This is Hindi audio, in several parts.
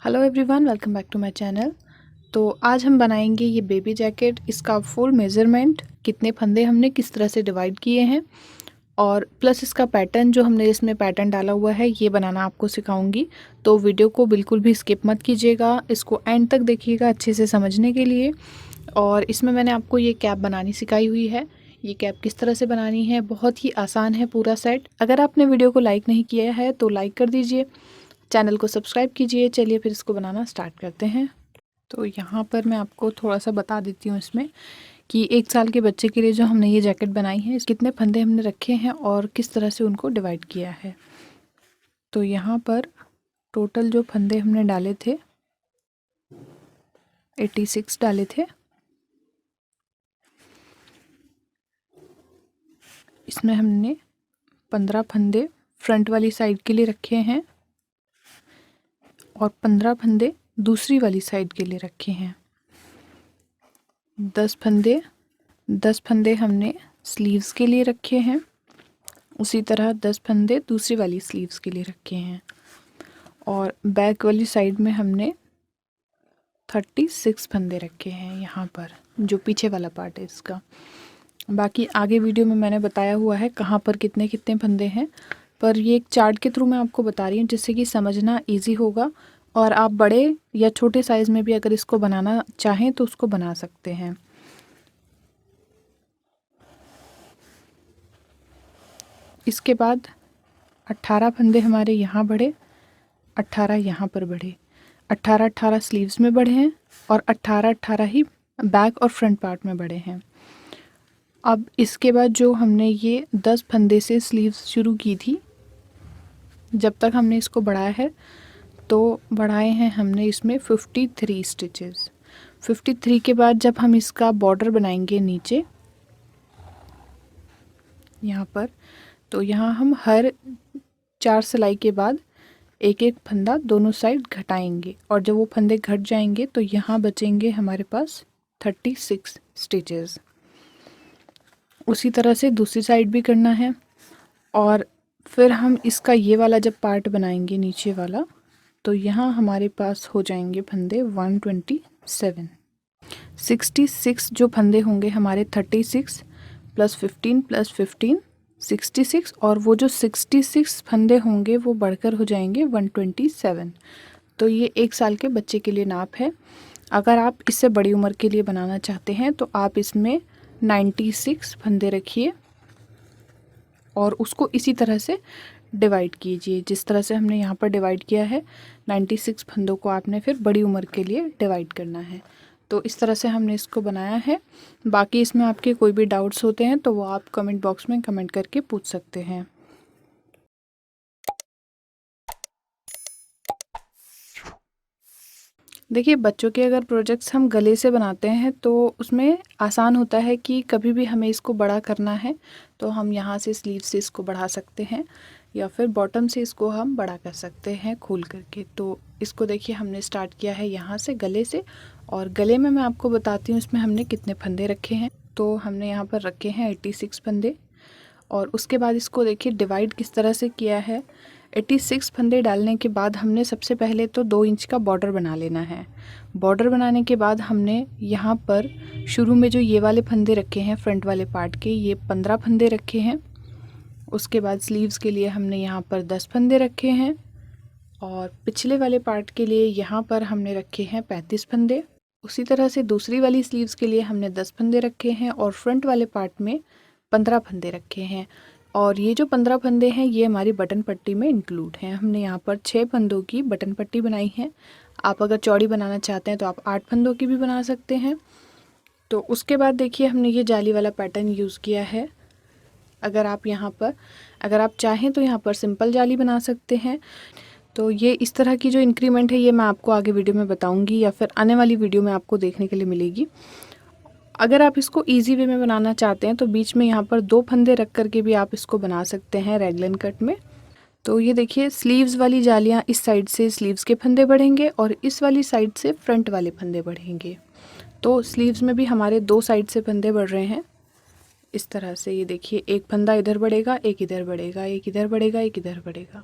Hello everyone, welcome back to my channel. तो आज हम बनाएंगे ये बेबी जैकेट। इसका फुल मेज़रमेंट, कितने फंदे हमने किस तरह से डिवाइड किए हैं और प्लस इसका पैटर्न जो हमने इसमें पैटर्न डाला हुआ है ये बनाना आपको सिखाऊंगी। तो वीडियो को बिल्कुल भी स्किप मत कीजिएगा, इसको एंड तक देखिएगा अच्छे से समझने के लिए। और इसमें मैंने आपको ये कैप बनानी सिखाई हुई है। ये कैप किस तरह से बनानी है, बहुत ही आसान है पूरा सेट। अगर आपने वीडियो को लाइक नहीं किया है तो लाइक कर दीजिए, चैनल को सब्सक्राइब कीजिए। चलिए फिर इसको बनाना स्टार्ट करते हैं। तो यहाँ पर मैं आपको थोड़ा सा बता देती हूँ इसमें कि 1 साल के बच्चे के लिए जो हमने ये जैकेट बनाई है, कितने फंदे हमने रखे हैं और किस तरह से उनको डिवाइड किया है। तो यहाँ पर टोटल जो फंदे हमने डाले थे 86 डाले थे। इसमें हमने 15 फंदे फ्रंट वाली साइड के लिए रखे हैं और 15 फंदे दूसरी वाली साइड के लिए रखे हैं। 10 फंदे हमने स्लीव्स के लिए रखे हैं। उसी तरह 10 फंदे दूसरी वाली स्लीव्स के लिए रखे हैं और बैक वाली साइड में हमने 36 फंदे रखे हैं यहाँ पर, जो पीछे वाला पार्ट है इसका। बाकी आगे वीडियो में मैंने बताया हुआ है कहाँ पर कितने कितने फंदे हैं, पर ये एक चार्ट के थ्रू मैं आपको बता रही हूँ जिससे कि समझना इजी होगा और आप बड़े या छोटे साइज़ में भी अगर इसको बनाना चाहें तो उसको बना सकते हैं। इसके बाद 18 फंदे हमारे यहाँ बढ़े, 18 यहाँ पर बढ़े, 18 स्लीव्स में बढ़े हैं और 18 ही बैक और फ्रंट पार्ट में बढ़े हैं। अब इसके बाद जो हमने ये 10 फंदे से स्लीव्स शुरू की थी, जब तक हमने इसको बढ़ाया है तो बढ़ाए हैं हमने इसमें 53 स्टिचेस। 53 के बाद जब हम इसका बॉर्डर बनाएंगे नीचे यहाँ पर, तो यहाँ हम हर 4 सिलाई के बाद एक एक फंदा दोनों साइड घटाएंगे और जब वो फंदे घट जाएंगे तो यहाँ बचेंगे हमारे पास 36 स्टिचेस। उसी तरह से दूसरी साइड भी करना है और फिर हम इसका ये वाला जब पार्ट बनाएंगे नीचे वाला, तो यहाँ हमारे पास हो जाएंगे फंदे 127। 66 जो फंदे होंगे हमारे 36 प्लस 15 प्लस 15 66, और वो जो 66 फंदे होंगे वो बढ़कर हो जाएंगे 127। तो ये 1 साल के बच्चे के लिए नाप है। अगर आप इससे बड़ी उम्र के लिए बनाना चाहते हैं तो आप इसमें 96 फंदे रखिए और उसको इसी तरह से डिवाइड कीजिए जिस तरह से हमने यहाँ पर डिवाइड किया है। 96 फंदों को आपने फिर बड़ी उम्र के लिए डिवाइड करना है। तो इस तरह से हमने इसको बनाया है। बाकी इसमें आपके कोई भी डाउट्स होते हैं तो वो आप कमेंट बॉक्स में कमेंट करके पूछ सकते हैं। देखिए, बच्चों के अगर प्रोजेक्ट्स हम गले से बनाते हैं तो उसमें आसान होता है कि कभी भी हमें इसको बड़ा करना है तो हम यहाँ से स्लीव से इसको बढ़ा सकते हैं या फिर बॉटम से इसको हम बड़ा कर सकते हैं खोल करके। तो इसको देखिए, हमने स्टार्ट किया है यहाँ से गले से, और गले में मैं आपको बताती हूँ इसमें हमने कितने फंदे रखे हैं। तो हमने यहाँ पर रखे हैं 86 फंदे और उसके बाद इसको देखिए डिवाइड किस तरह से किया है। 86 फंदे डालने के बाद हमने सबसे पहले तो 2 इंच का बॉर्डर बना लेना है। बॉर्डर बनाने के बाद हमने यहाँ पर शुरू में जो ये वाले फंदे रखे हैं फ्रंट वाले पार्ट के, ये 15 फंदे रखे हैं। उसके बाद स्लीव्स के लिए हमने यहाँ पर 10 फंदे रखे हैं और पिछले वाले पार्ट के लिए यहाँ पर हमने रखे हैं 35 फंदे। उसी तरह से दूसरी वाली स्लीव्स के लिए हमने 10 फंदे रखे हैं और फ्रंट वाले पार्ट में 15 फंदे रखे हैं। और ये जो 15 फंदे हैं ये हमारी बटन पट्टी में इंक्लूड हैं। हमने यहाँ पर 6 फंदों की बटन पट्टी बनाई है। आप अगर चौड़ी बनाना चाहते हैं तो आप 8 फंदों की भी बना सकते हैं। तो उसके बाद देखिए हमने ये जाली वाला पैटर्न यूज़ किया है। अगर आप चाहें तो यहाँ पर सिंपल जाली बना सकते हैं। तो ये इस तरह की जो इंक्रीमेंट है ये मैं आपको आगे वीडियो में बताऊँगी या फिर आने वाली वीडियो में आपको देखने के लिए मिलेगी। अगर आप इसको इजी वे में बनाना चाहते हैं तो बीच में यहाँ पर 2 फंदे रख करके भी आप इसको बना सकते हैं रैगलन कट में। तो ये देखिए, स्लीव्स वाली जालियाँ इस साइड से स्लीव्स के फंदे बढ़ेंगे और इस वाली साइड से फ्रंट वाले फंदे बढ़ेंगे। तो स्लीव्स में भी हमारे 2 साइड से फंदे बढ़ रहे हैं इस तरह से। ये देखिए, एक फंदा इधर बढ़ेगा, एक इधर बढ़ेगा, एक इधर बढ़ेगा, एक इधर बढ़ेगा।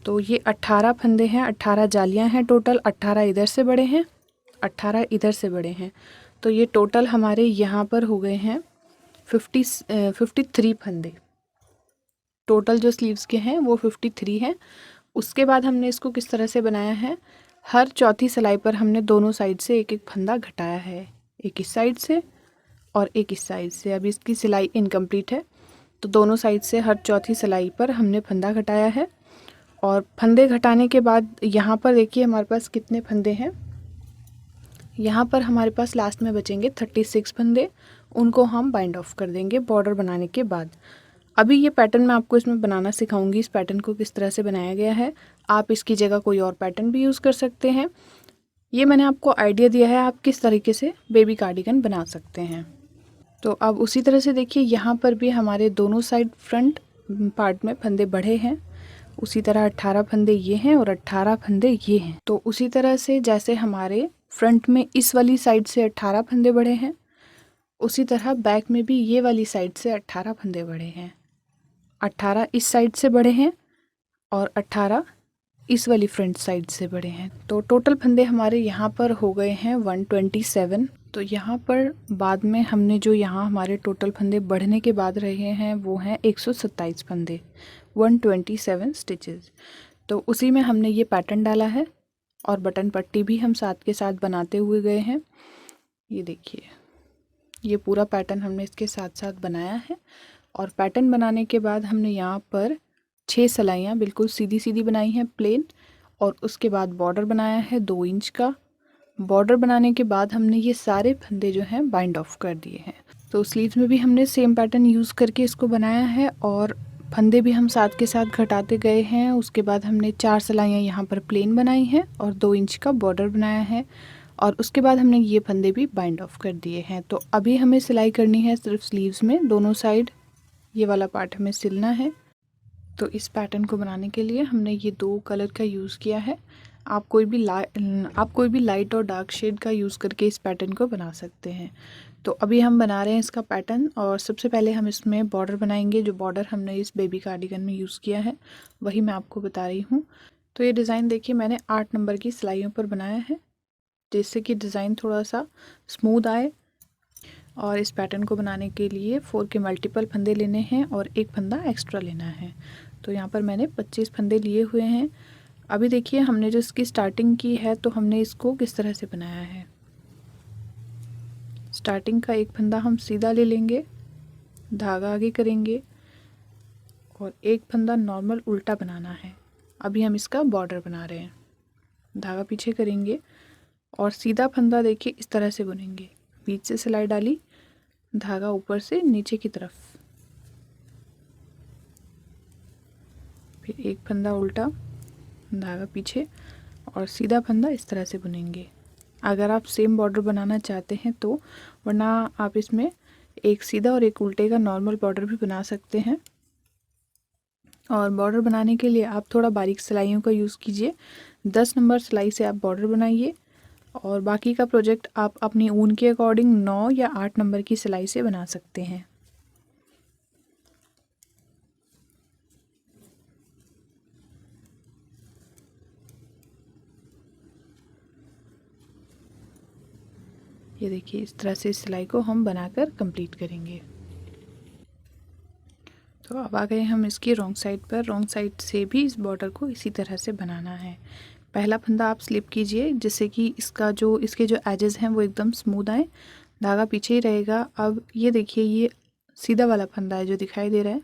तो ये 18 फंदे हैं, 18 जालियाँ हैं टोटल, 18 इधर से बड़े हैं, 18 इधर से बड़े हैं। तो ये टोटल हमारे यहाँ पर हो गए हैं 53 फंदे। टोटल जो स्लीव्स के हैं वो 53 हैं। उसके बाद हमने इसको किस तरह से बनाया है, हर चौथी सिलाई पर हमने दोनों साइड से एक एक फंदा घटाया है, एक इस साइड से और एक इस साइड से। अभी इसकी सिलाई इनकम्प्लीट है, तो दोनों साइड से हर चौथी सिलाई पर हमने फंदा घटाया है। और फंदे घटाने के बाद यहाँ पर देखिए हमारे पास कितने फंदे हैं। यहाँ पर हमारे पास लास्ट में बचेंगे 36 फंदे, उनको हम बाइंड ऑफ कर देंगे बॉर्डर बनाने के बाद। अभी ये पैटर्न मैं आपको इसमें बनाना सिखाऊंगी, इस पैटर्न को किस तरह से बनाया गया है। आप इसकी जगह कोई और पैटर्न भी यूज़ कर सकते हैं। ये मैंने आपको आइडिया दिया है आप किस तरीके से बेबी कार्डिगन बना सकते हैं। तो अब उसी तरह से देखिए यहाँ पर भी हमारे दोनों साइड फ्रंट पार्ट में फंदे बढ़े हैं। उसी तरह 18 फंदे ये हैं और 18 फंदे ये हैं। तो उसी तरह से जैसे हमारे फ्रंट में इस वाली साइड से 18 फंदे बढ़े हैं, उसी तरह बैक में भी ये वाली साइड से 18 फंदे बढ़े हैं। 18 इस साइड से बढ़े हैं और 18 इस वाली फ्रंट साइड से बढ़े हैं। तो टोटल फंदे हमारे यहाँ पर हो गए हैं 127। तो यहाँ पर बाद में हमने जो यहाँ हमारे टोटल फंदे बढ़ने के बाद रहे हैं वो हैं 127 फंदे, 127 स्टिचेस। तो उसी में हमने ये पैटर्न डाला है और बटन पट्टी भी हम साथ के साथ बनाते हुए गए हैं। ये देखिए ये पूरा पैटर्न हमने इसके साथ साथ बनाया है। और पैटर्न बनाने के बाद हमने यहाँ पर 6 सिलाइयाँ बिल्कुल सीधी सीधी बनाई हैं प्लेन, और उसके बाद बॉर्डर बनाया है 2 इंच का। बॉर्डर बनाने के बाद हमने ये सारे फंदे जो हैं बाइंड ऑफ कर दिए हैं। तो स्लीव्स में भी हमने सेम पैटर्न यूज़ करके इसको बनाया है और फंदे भी हम साथ के साथ घटाते गए हैं। उसके बाद हमने 4 सिलाइयाँ यहाँ पर प्लेन बनाई हैं और 2 इंच का बॉर्डर बनाया है, और उसके बाद हमने ये फंदे भी बाइंड ऑफ कर दिए हैं। तो अभी हमें सिलाई करनी है सिर्फ स्लीव्स में, दोनों साइड ये वाला पार्ट हमें सिलना है। तो इस पैटर्न को बनाने के लिए हमने ये 2 कलर का यूज़ किया है। आप कोई भी लाइट और डार्क शेड का यूज़ करके इस पैटर्न को बना सकते हैं। तो अभी हम बना रहे हैं इसका पैटर्न, और सबसे पहले हम इसमें बॉर्डर बनाएंगे। जो बॉर्डर हमने इस बेबी कार्डिगन में यूज़ किया है वही मैं आपको बता रही हूँ। तो ये डिज़ाइन देखिए मैंने 8 नंबर की सिलाइयों पर बनाया है, जिससे कि डिज़ाइन थोड़ा सा स्मूथ आए। और इस पैटर्न को बनाने के लिए 4 के मल्टीपल फंदे लेने हैं और एक फंदा एक्स्ट्रा लेना है। तो यहाँ पर मैंने 25 फंदे लिए हुए हैं। अभी देखिए हमने जो इसकी स्टार्टिंग की है तो हमने इसको किस तरह से बनाया है। स्टार्टिंग का एक फंदा हम सीधा ले लेंगे, धागा आगे करेंगे और एक फंदा नॉर्मल उल्टा बनाना है। अभी हम इसका बॉर्डर बना रहे हैं। धागा पीछे करेंगे और सीधा फंदा देखिए इस तरह से बुनेंगे। बीच से सिलाई डाली, धागा ऊपर से नीचे की तरफ, फिर एक फंदा उल्टा, धागा पीछे और सीधा फंदा इस तरह से बुनेंगे। अगर आप सेम बॉर्डर बनाना चाहते हैं तो, वरना आप इसमें एक सीधा और एक उल्टे का नॉर्मल बॉर्डर भी बना सकते हैं। और बॉर्डर बनाने के लिए आप थोड़ा बारीक सिलाइयों का यूज़ कीजिए। 10 नंबर सिलाई से आप बॉर्डर बनाइए और बाकी का प्रोजेक्ट आप अपनी ऊन के अकॉर्डिंग 9 या 8 नंबर की सिलाई से बना सकते हैं। ये देखिए इस तरह से सिलाई को हम बनाकर कंप्लीट करेंगे। तो अब आ गए हम इसकी रॉन्ग साइड पर। रॉन्ग साइड से भी इस बॉर्डर को इसी तरह से बनाना है। पहला फंदा आप स्लिप कीजिए जिससे कि इसके जो एजेस हैं वो एकदम स्मूथ आए। धागा पीछे ही रहेगा। अब ये देखिए ये सीधा वाला फंदा है जो दिखाई दे रहा है,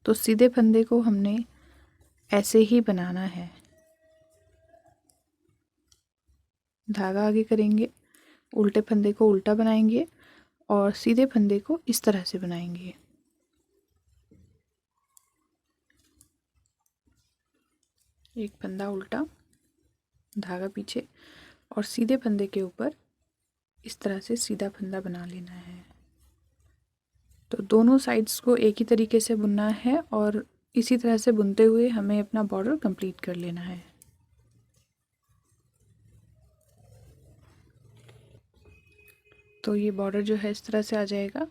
तो सीधे फंदे को हमने ऐसे ही बनाना है। धागा आगे करेंगे, उल्टे फंदे को उल्टा बनाएंगे और सीधे फंदे को इस तरह से बनाएंगे। एक फंदा उल्टा, धागा पीछे और सीधे फंदे के ऊपर इस तरह से सीधा फंदा बना लेना है। तो दोनों साइड्स को एक ही तरीके से बुनना है और इसी तरह से बुनते हुए हमें अपना बॉर्डर कंप्लीट कर लेना है। तो ये बॉर्डर जो है इस तरह से आ जाएगा।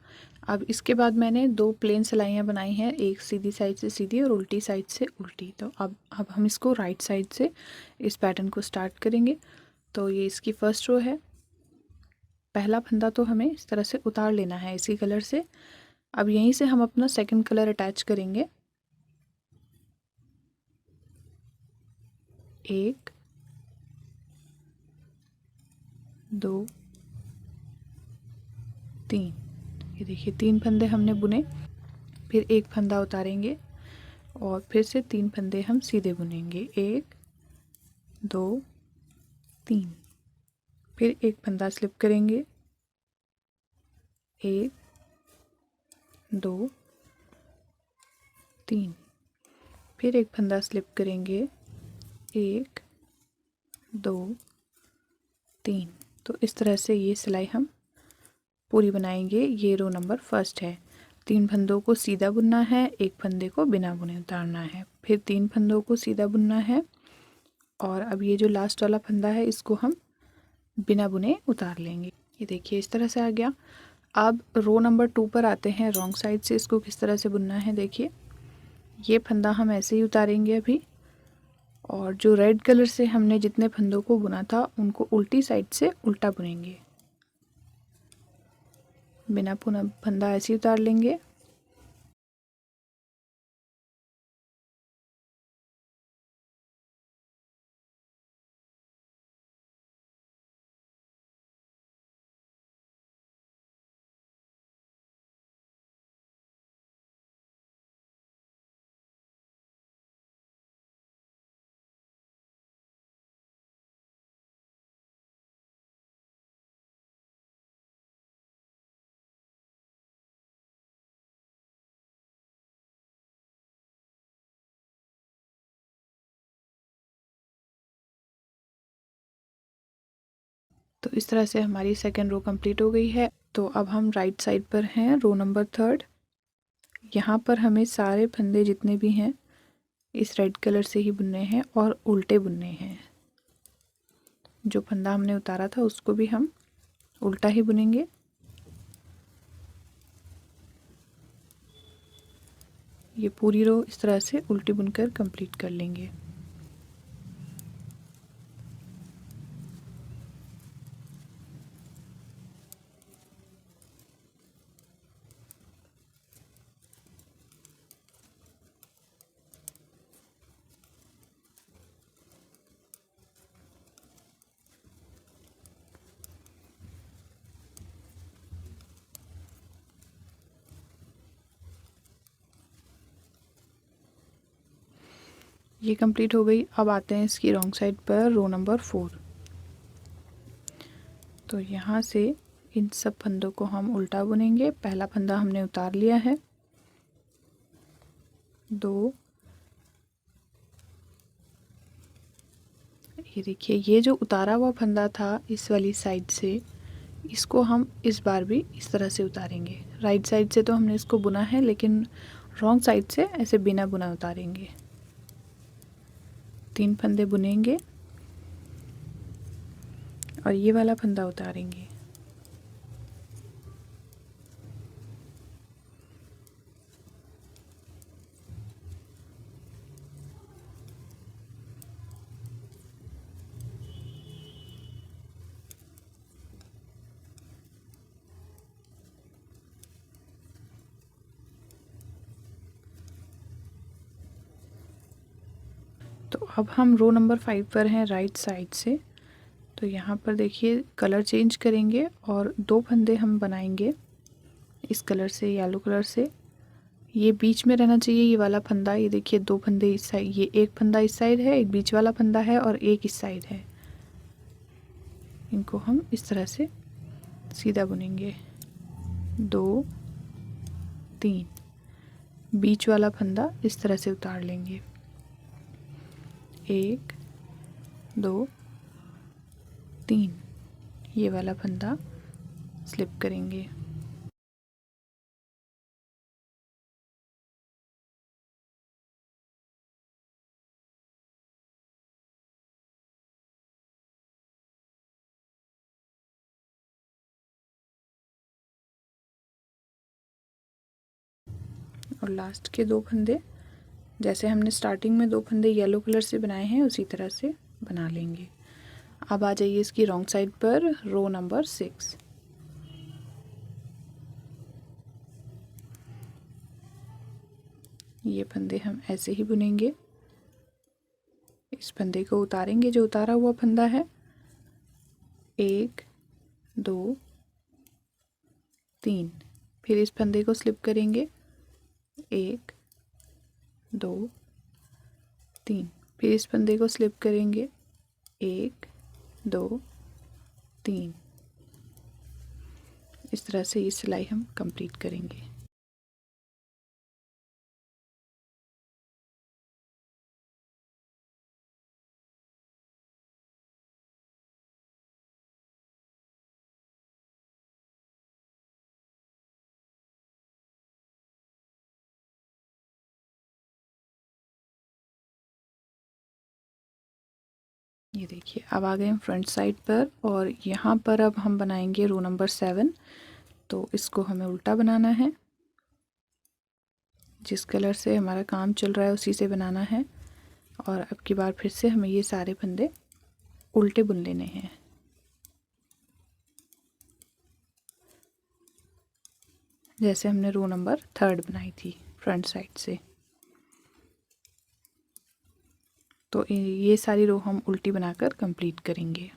अब इसके बाद मैंने 2 प्लेन सिलाइयाँ बनाई हैं, एक सीधी साइड से सीधी और उल्टी साइड से उल्टी। तो अब हम इसको राइट साइड से इस पैटर्न को स्टार्ट करेंगे। तो ये इसकी फर्स्ट रो है। पहला फंदा तो हमें इस तरह से उतार लेना है इसी कलर से। अब यहीं से हम अपना सेकंड कलर अटैच करेंगे। 1 2 3, ये देखिए 3 फंदे हमने बुने। फिर एक फंदा उतारेंगे और फिर से 3 फंदे हम सीधे बुनेंगे। 1 2 3, फिर एक फंदा स्लिप करेंगे। 1 2 3, फिर एक फंदा स्लिप करेंगे। 1 2 3। तो इस तरह से ये सिलाई हम पूरी बनाएंगे। ये रो नंबर फर्स्ट है। 3 फंदों को सीधा बुनना है, एक फंदे को बिना बुने उतारना है, फिर 3 फंदों को सीधा बुनना है और अब ये जो लास्ट वाला फंदा है इसको हम बिना बुने उतार लेंगे। ये देखिए इस तरह से आ गया। अब रो नंबर 2 पर आते हैं। रॉन्ग साइड से इसको किस तरह से बुनना है देखिए। ये फंदा हम ऐसे ही उतारेंगे अभी, और जो रेड कलर से हमने जितने फंदों को बुना था उनको उल्टी साइड से उल्टा बुनेंगे। बिना पुनः फंदा ऐसे ही उतार लेंगे। तो इस तरह से हमारी सेकेंड रो कंप्लीट हो गई है। तो अब हम राइट साइड पर हैं, रो नंबर 3। यहाँ पर हमें सारे फंदे जितने भी हैं इस रेड कलर से ही बुनने हैं और उल्टे बुनने हैं। जो फंदा हमने उतारा था उसको भी हम उल्टा ही बुनेंगे। ये पूरी रो इस तरह से उल्टी बुनकर कंप्लीट कर लेंगे। ये कंप्लीट हो गई। अब आते हैं इसकी रॉन्ग साइड पर, रो नंबर 4। तो यहाँ से इन सब फंदों को हम उल्टा बुनेंगे। पहला फंदा हमने उतार लिया है, 2, ये देखिए ये जो उतारा हुआ फंदा था इस वाली साइड से, इसको हम इस बार भी इस तरह से उतारेंगे। राइट साइड से तो हमने इसको बुना है, लेकिन रॉन्ग साइड से ऐसे बिना बुना उतारेंगे। 3 फंदे बुनेंगे और ये वाला फंदा उतारेंगे। तो अब हम रो नंबर 5 पर हैं, राइट साइड से। तो यहाँ पर देखिए कलर चेंज करेंगे और 2 फंदे हम बनाएंगे इस कलर से, येलो कलर से। ये बीच में रहना चाहिए ये वाला फंदा। ये देखिए 2 फंदे इस साइड, ये एक फंदा इस साइड है, एक बीच वाला फंदा है और एक इस साइड है। इनको हम इस तरह से सीधा बुनेंगे। 2 3, बीच वाला फंदा इस तरह से उतार लेंगे। 1 2 3, ये वाला फंदा स्लिप करेंगे। और लास्ट के 2 फंदे जैसे हमने स्टार्टिंग में 2 फंदे येलो कलर से बनाए हैं उसी तरह से बना लेंगे। अब आ जाइए इसकी रॉन्ग साइड पर, रो नंबर 6। ये फंदे हम ऐसे ही बुनेंगे। इस फंदे को उतारेंगे, जो उतारा हुआ फंदा है, 1 2 3। फिर इस फंदे को स्लिप करेंगे, 1 2 3। फिर इस फंदे को स्लिप करेंगे, 1 2 3। इस तरह से ये सिलाई हम कंप्लीट करेंगे। ये देखिए अब आ गए हम फ्रंट साइड पर, और यहाँ पर अब हम बनाएंगे रो नंबर 7। तो इसको हमें उल्टा बनाना है, जिस कलर से हमारा काम चल रहा है उसी से बनाना है। और अब की बार फिर से हमें ये सारे फंदे उल्टे बुन लेने हैं। जैसे हमने रो नंबर 3 बनाई थी फ्रंट साइड से। तो ये सारी रो हम उल्टी बनाकर कंप्लीट करेंगे।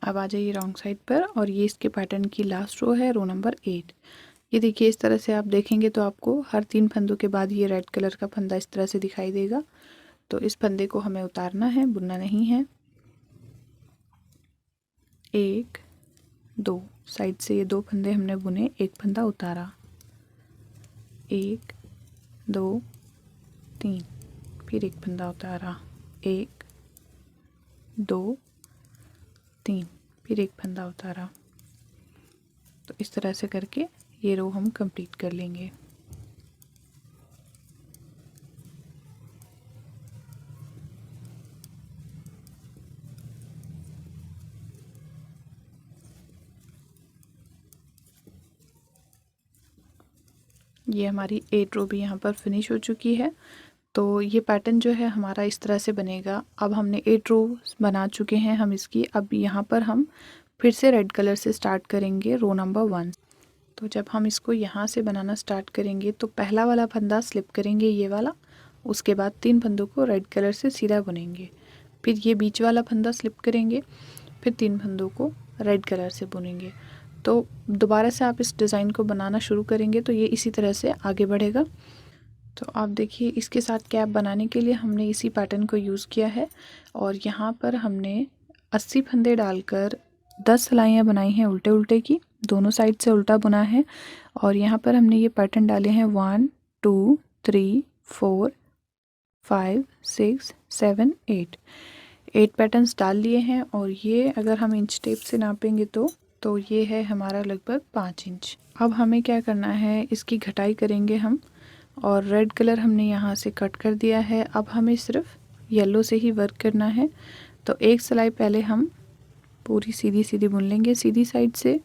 अब आ जाइए रॉन्ग साइड पर, और ये इसके पैटर्न की लास्ट रो है, रो नंबर 8। ये देखिए इस तरह से आप देखेंगे तो आपको हर 3 फंदों के बाद ये रेड कलर का फंदा इस तरह से दिखाई देगा। तो इस फंदे को हमें उतारना है, बुनना नहीं है। 1 2 साइड से ये 2 फंदे हमने बुने, एक फंदा उतारा, 1 2 3। फिर एक फंदा उतारा, 1 2 3। फिर एक फंदा उतारा। तो इस तरह से करके ये रो हम कंप्लीट कर लेंगे। ये हमारी 8 रो भी यहाँ पर फिनिश हो चुकी है। तो ये पैटर्न जो है हमारा इस तरह से बनेगा। अब हमने 8 रो बना चुके हैं हम इसकी। अब यहाँ पर हम फिर से रेड कलर से स्टार्ट करेंगे रो नंबर 1। तो जब हम इसको यहाँ से बनाना स्टार्ट करेंगे तो पहला वाला फंदा स्लिप करेंगे, ये वाला। उसके बाद 3 फंदों को रेड कलर से सीधा बुनेंगे। फिर ये बीच वाला फंदा स्लिप करेंगे, फिर 3 फंदों को रेड कलर से बुनेंगे। तो दोबारा से आप इस डिज़ाइन को बनाना शुरू करेंगे तो ये इसी तरह से आगे बढ़ेगा। तो आप देखिए इसके साथ कैप बनाने के लिए हमने इसी पैटर्न को यूज़ किया है, और यहाँ पर हमने 80 फंदे डालकर 10 सिलाइयाँ बनाई हैं उल्टे उल्टे की, दोनों साइड से उल्टा बुना है। और यहाँ पर हमने ये पैटर्न डाले हैं 1 2 3 4 5 6 7 8 पैटर्न्स डाल लिए हैं। और ये अगर हम इंच टेप से नापेंगे तो ये है हमारा लगभग 5 इंच। अब हमें क्या करना है, इसकी घटाई करेंगे हम, और रेड कलर हमने यहाँ से कट कर दिया है। अब हमें सिर्फ येलो से ही वर्क करना है। तो एक सिलाई पहले हम पूरी सीधी सीधी बुन लेंगे सीधी साइड से।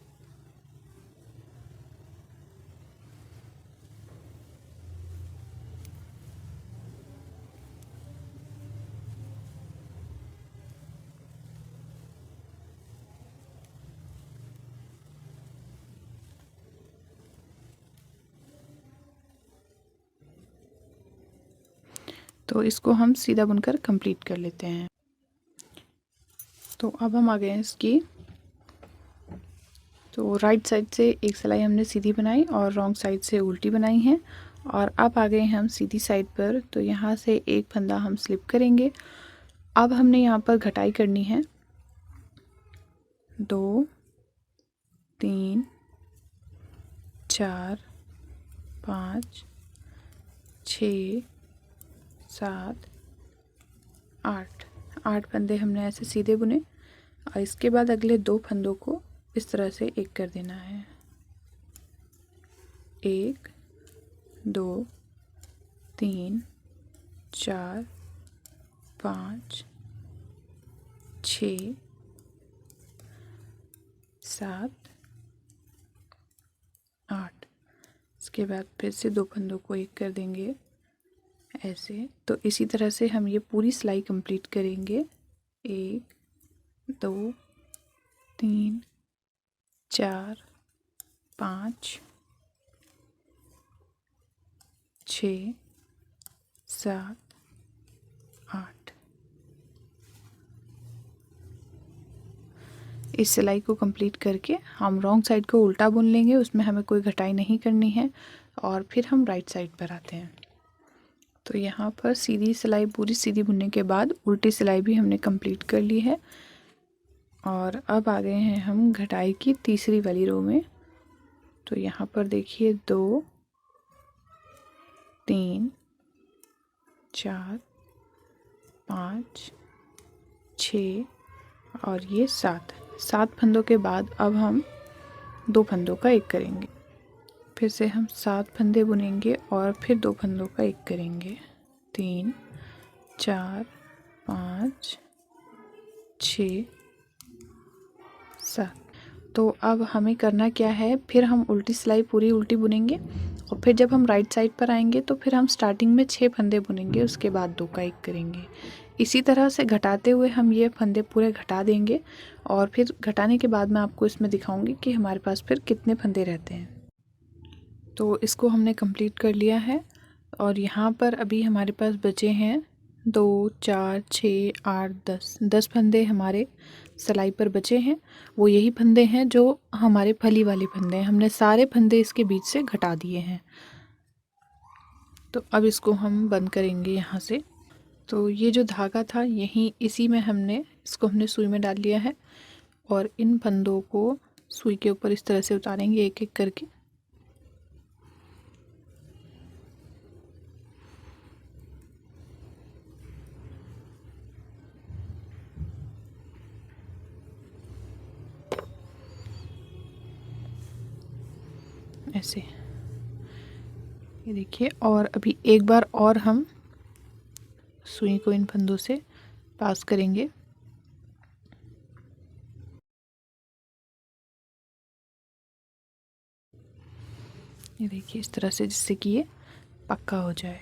तो इसको हम सीधा बुनकर कंप्लीट कर लेते हैं। तो अब हम आ गए हैं इसकी, तो राइट साइड से एक सिलाई हमने सीधी बनाई और रॉन्ग साइड से उल्टी बनाई है। और अब आ गए हैं हम सीधी साइड पर। तो यहाँ से एक फंदा हम स्लिप करेंगे। अब हमने यहाँ पर घटाई करनी है, 2 3 4 5 6 7 8 फंदे हमने ऐसे सीधे बुने। और इसके बाद अगले 2 फंदों को इस तरह से एक कर देना है, 1 2 3 4 5 6 7 8। उसके बाद फिर से 2 फंदों को एक कर देंगे ऐसे। तो इसी तरह से हम ये पूरी सिलाई कंप्लीट करेंगे। 1 2 3 4 5 6 7 8। इस सिलाई को कंप्लीट करके हम रॉन्ग साइड को उल्टा बुन लेंगे, उसमें हमें कोई घटाई नहीं करनी है। और फिर हम राइट साइड पर आते हैं। तो यहाँ पर सीधी सिलाई पूरी सीधी बुनने के बाद उल्टी सिलाई भी हमने कंप्लीट कर ली है। और अब आ गए हैं हम घटाई की तीसरी वाली रो में। तो यहाँ पर देखिए 2 3 4 5 6 और ये 7 फंदों के बाद अब हम 2 फंदों का एक करेंगे। फिर से हम 7 फंदे बुनेंगे और फिर 2 फंदों का एक करेंगे। 3 4 5 6 7। तो अब हमें करना क्या है, फिर हम उल्टी सिलाई पूरी उल्टी बुनेंगे और फिर जब हम राइट साइड पर आएंगे तो फिर हम स्टार्टिंग में 6 फंदे बुनेंगे, उसके बाद 2 का एक करेंगे। इसी तरह से घटाते हुए हम ये फंदे पूरे घटा देंगे और फिर घटाने के बाद मैं आपको इसमें दिखाऊंगी कि हमारे पास फिर कितने फंदे रहते हैं। तो इसको हमने कंप्लीट कर लिया है और यहाँ पर अभी हमारे पास बचे हैं 2 4 6 8 10 फंदे हमारे सिलाई पर बचे हैं। वो यही फंदे हैं जो हमारे फली वाले फंदे हैं। हमने सारे फंदे इसके बीच से घटा दिए हैं। तो अब इसको हम बंद करेंगे यहाँ से। तो ये जो धागा था यहीं इसी में हमने सुई में डाल लिया है और इन फंदों को सुई के ऊपर इस तरह से उतारेंगे एक एक करके। ऐसे ये देखिए। और अभी एक बार और हम सुई को इन फंदों से पास करेंगे। ये देखिए इस तरह से, जिससे कि ये पक्का हो जाए।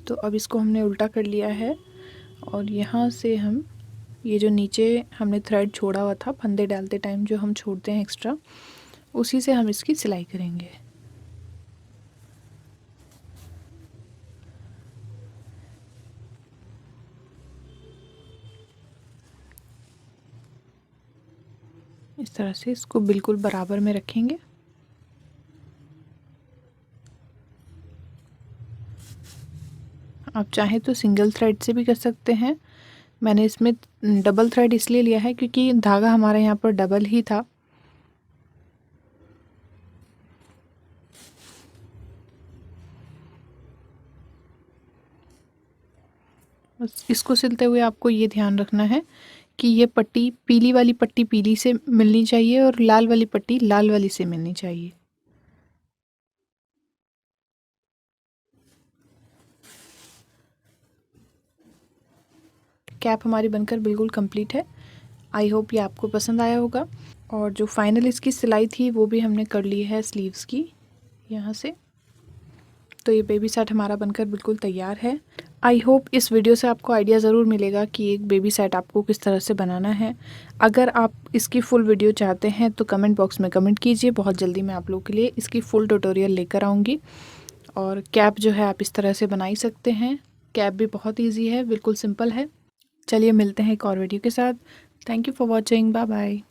तो अब इसको हमने उल्टा कर लिया है और यहाँ से हम ये जो नीचे हमने थ्रेड छोड़ा हुआ था फंदे डालते टाइम जो हम छोड़ते हैं एक्स्ट्रा, उसी से हम इसकी सिलाई करेंगे। इस तरह से इसको बिल्कुल बराबर में रखेंगे। आप चाहें तो सिंगल थ्रेड से भी कर सकते हैं। मैंने इसमें डबल थ्रेड इसलिए लिया है क्योंकि धागा हमारा यहाँ पर डबल ही था। बस इसको सिलते हुए आपको ये ध्यान रखना है कि ये पट्टी पीली वाली पट्टी पीली से मिलनी चाहिए और लाल वाली पट्टी लाल वाली से मिलनी चाहिए। कैप हमारी बनकर बिल्कुल कंप्लीट है। आई होप ये आपको पसंद आया होगा। और जो फाइनल इसकी सिलाई थी वो भी हमने कर ली है स्लीव्स की यहाँ से। तो ये बेबी सेट हमारा बनकर बिल्कुल तैयार है। आई होप इस वीडियो से आपको आइडिया ज़रूर मिलेगा कि एक बेबी सेट आपको किस तरह से बनाना है। अगर आप इसकी फुल वीडियो चाहते हैं तो कमेंट बॉक्स में कमेंट कीजिए। बहुत जल्दी मैं आप लोगों के लिए इसकी फुल ट्यूटोरियल लेकर आऊँगी। और कैप जो है आप इस तरह से बना ही सकते हैं। कैप भी बहुत ईजी है, बिल्कुल सिंपल है। चलिए मिलते हैं एक और वीडियो के साथ। Thank you for watching. Bye bye.